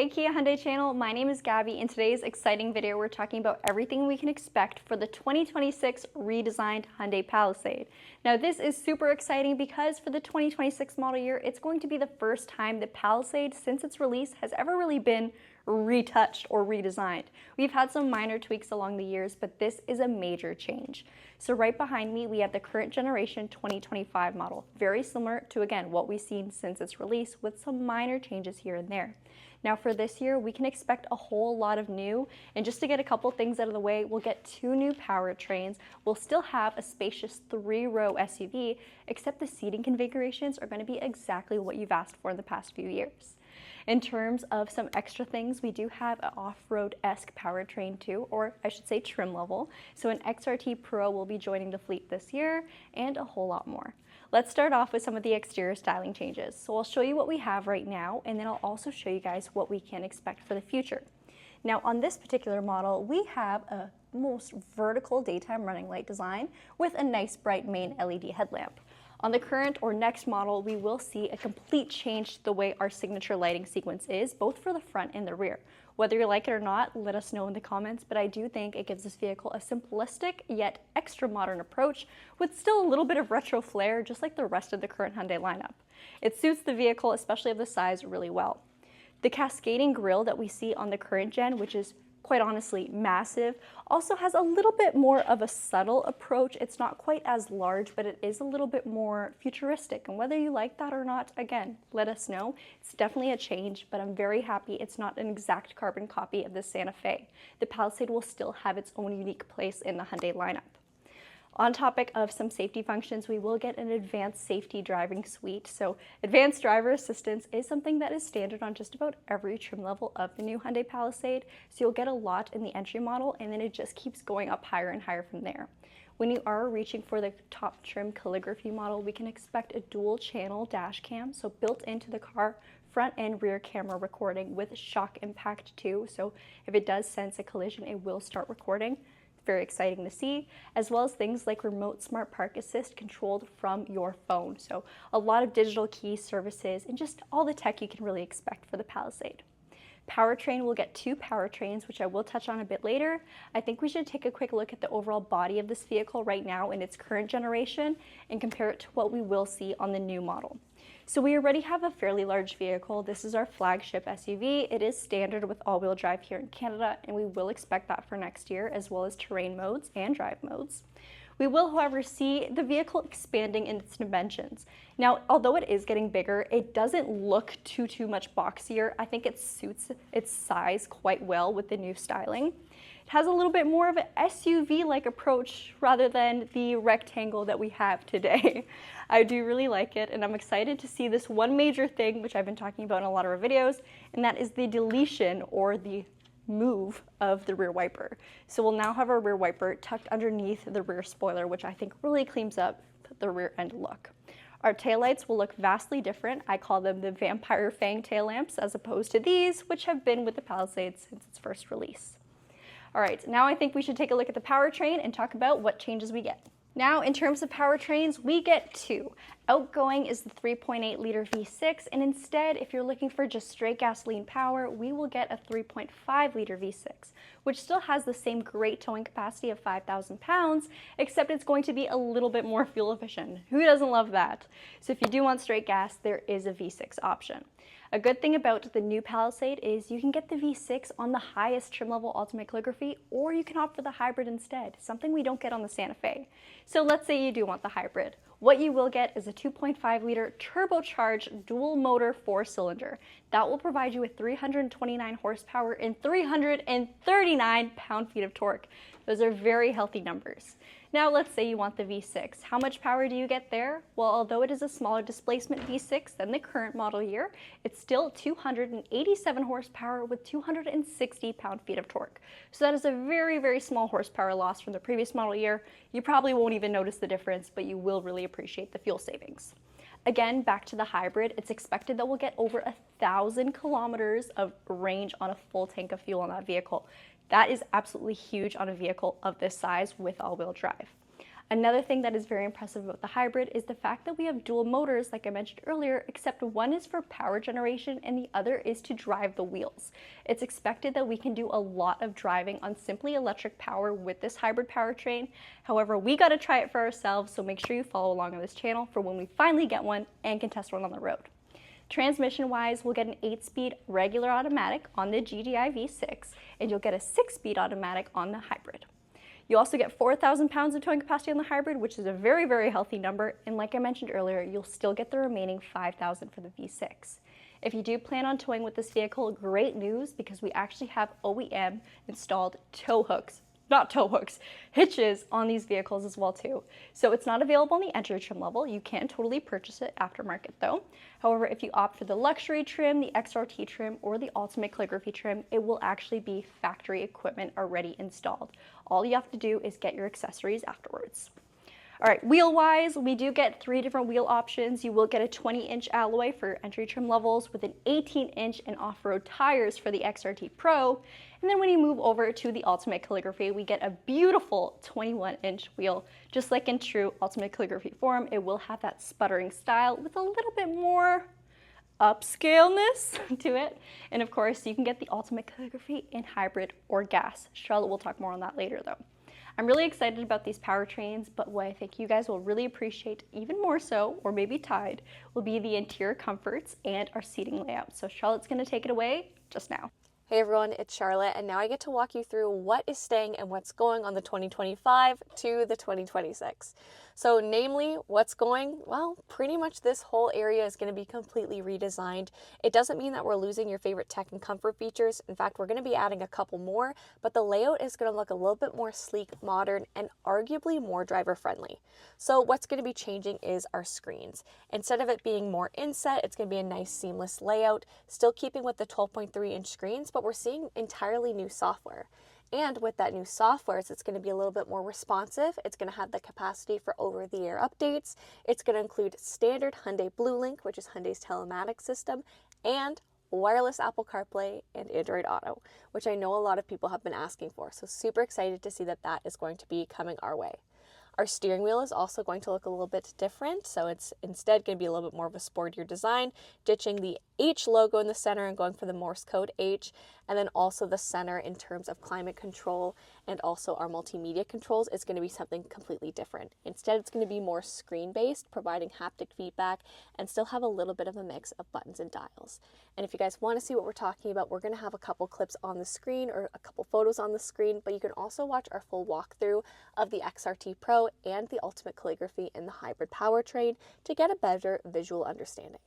Hey Kia Hyundai channel, my name is Gabby. In today's exciting video, we're talking about everything we can expect for the 2026 redesigned Hyundai Palisade. Now this is super exciting because for the 2026 model year, it's going to be the first time the Palisade since its release has ever really been retouched or redesigned. We've had some minor tweaks along the years, but this is a major change. So right behind me, we have the current generation 2025 model, very similar to, again, what we've seen since its release with some minor changes here and there. Now for this year, we can expect a whole lot of new, and just to get a couple things out of the way, we'll get 2 new powertrains. We'll still have a spacious 3-row SUV, except the seating configurations are going to be exactly what you've asked for in the past few years. In terms of some extra things, we do have an off-road-esque powertrain too, or I should say trim level. So an XRT Pro will be joining the fleet this year, and a whole lot more. Let's start off with some of the exterior styling changes. So I'll show you what we have right now, and then I'll also show you guys what we can expect for the future. Now on this particular model, we have a most vertical daytime running light design with a nice bright main LED headlamp. On the current or next model, we will see a complete change to the way our signature lighting sequence is, both for the front and the rear. Whether you like it or not, let us know in the comments, but I do think it gives this vehicle a simplistic yet extra modern approach with still a little bit of retro flair, just like the rest of the current Hyundai lineup. It suits the vehicle, especially of the size, really well. The cascading grille that we see on the current gen, which is quite honestly massive, also has a little bit more of a subtle approach. It's not quite as large, but it is a little bit more futuristic. And whether you like that or not, again, let us know. It's definitely a change, but I'm very happy it's not an exact carbon copy of the Santa Fe. The Palisade will still have its own unique place in the Hyundai lineup. On topic of some safety functions, we will get an advanced safety driving suite. So advanced driver assistance is something that is standard on just about every trim level of the new Hyundai Palisade. So you'll get a lot in the entry model, and then it just keeps going up higher and higher from there. When you are reaching for the top trim calligraphy model, we can expect a dual channel dash cam, so built into the car, front and rear camera recording with shock impact too. So if it does sense a collision, it will start recording. Very exciting to see, as well as things like remote smart park assist controlled from your phone. So a lot of digital key services and just all the tech you can really expect for the Palisade. Powertrain will get 2 powertrains, which I will touch on a bit later. I think we should take a quick look at the overall body of this vehicle right now in its current generation and compare it to what we will see on the new model. So we already have a fairly large vehicle. This is our flagship SUV. It is standard with all-wheel drive here in Canada, and we will expect that for next year, as well as terrain modes and drive modes. We will, however, see the vehicle expanding in its dimensions. Now, although it is getting bigger, it doesn't look too much boxier. I think it suits its size quite well with the new styling. It has a little bit more of an SUV-like approach rather than the rectangle that we have today. I do really like it, and I'm excited to see this one major thing, which I've been talking about in a lot of our videos, and that is the deletion or the move of the rear wiper. So we'll now have our rear wiper tucked underneath the rear spoiler, which I think really cleans up the rear end look. Our taillights will look vastly different. I call them the vampire fang tail lamps as opposed to these, which have been with the Palisade since its first release. All right, now I think we should take a look at the powertrain and talk about what changes we get. Now, in terms of powertrains, we get 2. Outgoing is the 3.8-liter V6, and instead, if you're looking for just straight gasoline power, we will get a 3.5-liter V6, which still has the same great towing capacity of 5,000 pounds, except it's going to be a little bit more fuel efficient. Who doesn't love that? So if you do want straight gas, there is a V6 option. A good thing about the new Palisade is you can get the V6 on the highest trim level ultimate calligraphy, or you can opt for the hybrid instead, something we don't get on the Santa Fe. So let's say you do want the hybrid. What you will get is a 2.5-liter turbocharged dual motor 4-cylinder. That will provide you with 329 horsepower and 339 pound-feet of torque. Those are very healthy numbers. Now let's say you want the V6. How much power do you get there? Well, although it is a smaller displacement V6 than the current model year, it's still 287 horsepower with 260 pound-feet of torque. So that is a very small horsepower loss from the previous model year. You probably won't even notice the difference, but you will really appreciate the fuel savings. Again, back to the hybrid, it's expected that we'll get over 1,000 kilometers of range on a full tank of fuel on that vehicle. That is absolutely huge on a vehicle of this size with all-wheel drive. Another thing that is very impressive about the hybrid is the fact that we have dual motors, like I mentioned earlier, except one is for power generation and the other is to drive the wheels. It's expected that we can do a lot of driving on simply electric power with this hybrid powertrain. However, we got to try it for ourselves, so make sure you follow along on this channel for when we finally get one and can test one on the road. Transmission-wise, we'll get an 8-speed regular automatic on the GDI V6, and you'll get a 6-speed automatic on the hybrid. You also get 4,000 pounds of towing capacity on the hybrid, which is a very, very healthy number, and like I mentioned earlier, you'll still get the remaining 5,000 for the V6. If you do plan on towing with this vehicle, great news, because we actually have OEM installed hitches on these vehicles as well too. So it's not available on the entry trim level. You can totally purchase it aftermarket though. However, if you opt for the luxury trim, the XRT trim, or the ultimate calligraphy trim, it will actually be factory equipment already installed. All you have to do is get your accessories afterwards. All right, wheel-wise, we do get 3 different wheel options. You will get a 20-inch alloy for entry trim levels with an 18-inch and off-road tires for the XRT Pro. And then when you move over to the Ultimate Calligraphy, we get a beautiful 21-inch wheel. Just like in true Ultimate Calligraphy form, it will have that sputtering style with a little bit more upscaleness to it. And of course, you can get the Ultimate Calligraphy in hybrid or gas. Charlotte will talk more on that later though. I'm really excited about these powertrains, but what I think you guys will really appreciate even more so, or maybe tied, will be the interior comforts and our seating layout. So Charlotte's going to take it away just now. Hey everyone, it's Charlotte, and now I get to walk you through what is staying and what's going on the 2025 to the 2026. So namely, what's going? Well, pretty much this whole area is going to be completely redesigned. It doesn't mean that we're losing your favorite tech and comfort features. In fact, we're going to be adding a couple more, but the layout is going to look a little bit more sleek, modern, and arguably more driver friendly. So what's going to be changing is our screens. Instead of it being more inset, it's going to be a nice seamless layout, still keeping with the 12.3-inch screens, but we're seeing entirely new software. And with that new software, it's going to be a little bit more responsive. It's going to have the capacity for over-the-air updates. It's going to include standard Hyundai BlueLink, which is Hyundai's telematics system, and wireless Apple CarPlay and Android Auto, which I know a lot of people have been asking for. So super excited to see that that is going to be coming our way. Our steering wheel is also going to look a little bit different, so it's instead going to be a little bit more of a sportier design, ditching the H logo in the center and going for the Morse code H, and then also the center in terms of climate control and also our multimedia controls is going to be something completely different. Instead, it's going to be more screen-based, providing haptic feedback, and still have a little bit of a mix of buttons and dials. And if you guys want to see what we're talking about, we're going to have a couple clips on the screen or a couple photos on the screen, but you can also watch our full walkthrough of the XRT Pro and the Ultimate Calligraphy in the hybrid powertrain to get a better visual understanding.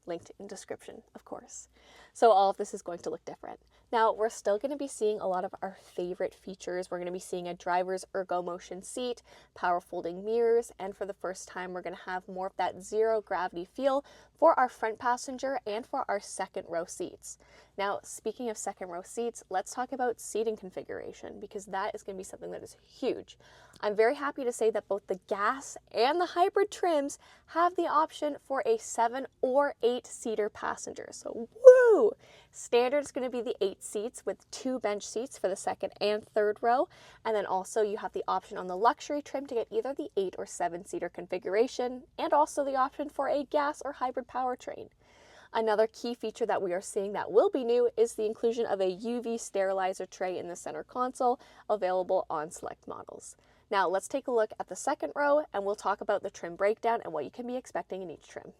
Linked in description, of course. So all of this is going to look different. Now, we're still going to be seeing a lot of our favorite features. We're going to be seeing a driver's ergo motion seat, power folding mirrors, and for the first time, we're going to have more of that zero gravity feel for our front passenger and for our second row seats. Now, speaking of second row seats, let's talk about seating configuration, because that is going to be something that is huge. I'm very happy to say that both the gas and the hybrid trims have the option for a 7 or 8-seater passenger. So, woo! Standard is going to be the 8 seats with 2 bench seats for the second and third row. And then also you have the option on the luxury trim to get either the 8 or 7-seater configuration, and also the option for a gas or hybrid powertrain. Another key feature that we are seeing that will be new is the inclusion of a UV sterilizer tray in the center console, available on select models. Now let's take a look at the second row, and we'll talk about the trim breakdown and what you can be expecting in each trim.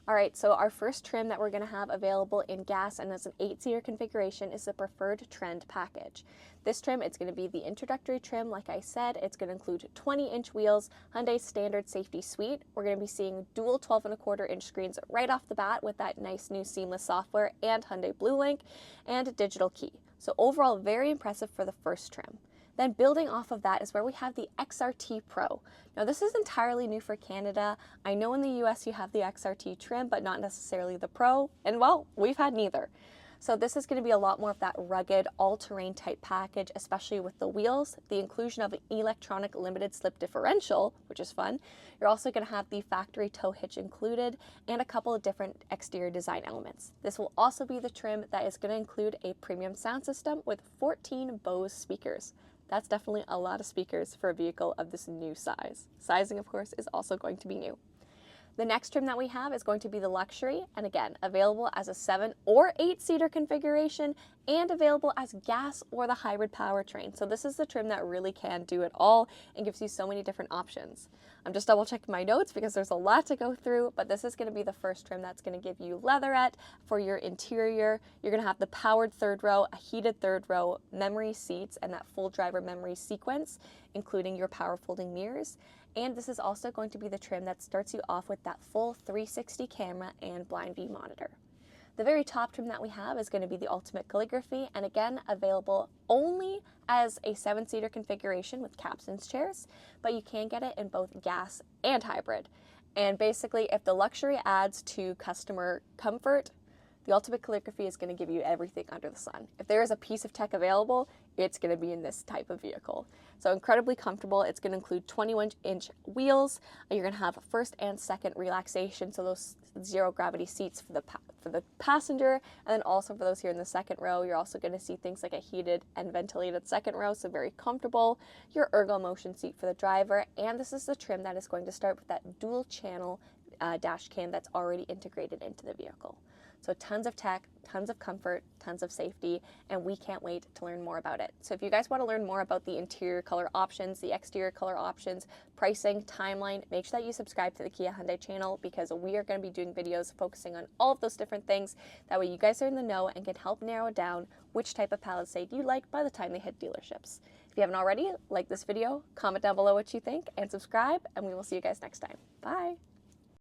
Alright, so our first trim that we're going to have available in gas and as an 8-seater configuration is the Preferred Trend package. This trim, it's going to be the introductory trim. Like I said, it's going to include 20-inch wheels, Hyundai's standard safety suite. We're going to be seeing dual 12.25-inch screens right off the bat with that nice new seamless software and Hyundai BlueLink and a digital key. So overall, very impressive for the first trim. Then building off of that is where we have the XRT Pro. Now this is entirely new for Canada. I know in the US you have the XRT trim, but not necessarily the Pro, and well, we've had neither. So this is going to be a lot more of that rugged, all-terrain type package, especially with the wheels, the inclusion of an electronic limited slip differential, which is fun. You're also going to have the factory tow hitch included and a couple of different exterior design elements. This will also be the trim that is going to include a premium sound system with 14 Bose speakers. That's definitely a lot of speakers for a vehicle of this new size. Sizing, of course, is also going to be new. The next trim that we have is going to be the Luxury, and again, available as a 7 or 8-seater configuration and available as gas or the hybrid powertrain. So this is the trim that really can do it all and gives you so many different options. I'm just double checking my notes because there's a lot to go through, but this is going to be the first trim that's going to give you leatherette for your interior. You're going to have the powered third row, a heated third row, memory seats, and that full driver memory sequence, including your power folding mirrors. And this is also going to be the trim that starts you off with that full 360 camera and blind view monitor. The very top trim that we have is going to be the Ultimate Calligraphy, and again, available only as a 7-seater configuration with captain's chairs, but you can get it in both gas and hybrid. And basically, if the Luxury adds to customer comfort, the Ultimate Calligraphy is going to give you everything under the sun. If there is a piece of tech available, it's going to be in this type of vehicle. So incredibly comfortable. It's going to include 21-inch wheels. You're going to have first and second relaxation, so those zero gravity seats for the passenger, and then also for those here in the second row, you're also going to see things like a heated and ventilated second row, so very comfortable. Your ergo motion seat for the driver, and this is the trim that is going to start with that dual channel dash cam that's already integrated into the vehicle. So tons of tech, tons of comfort, tons of safety, and we can't wait to learn more about it. So if you guys want to learn more about the interior color options, the exterior color options, pricing, timeline, make sure that you subscribe to the Kia Hyundai channel because we are going to be doing videos focusing on all of those different things. That way you guys are in the know and can help narrow down which type of Palisade you like by the time they hit dealerships. If you haven't already, like this video, comment down below what you think, and subscribe, and we will see you guys next time. Bye!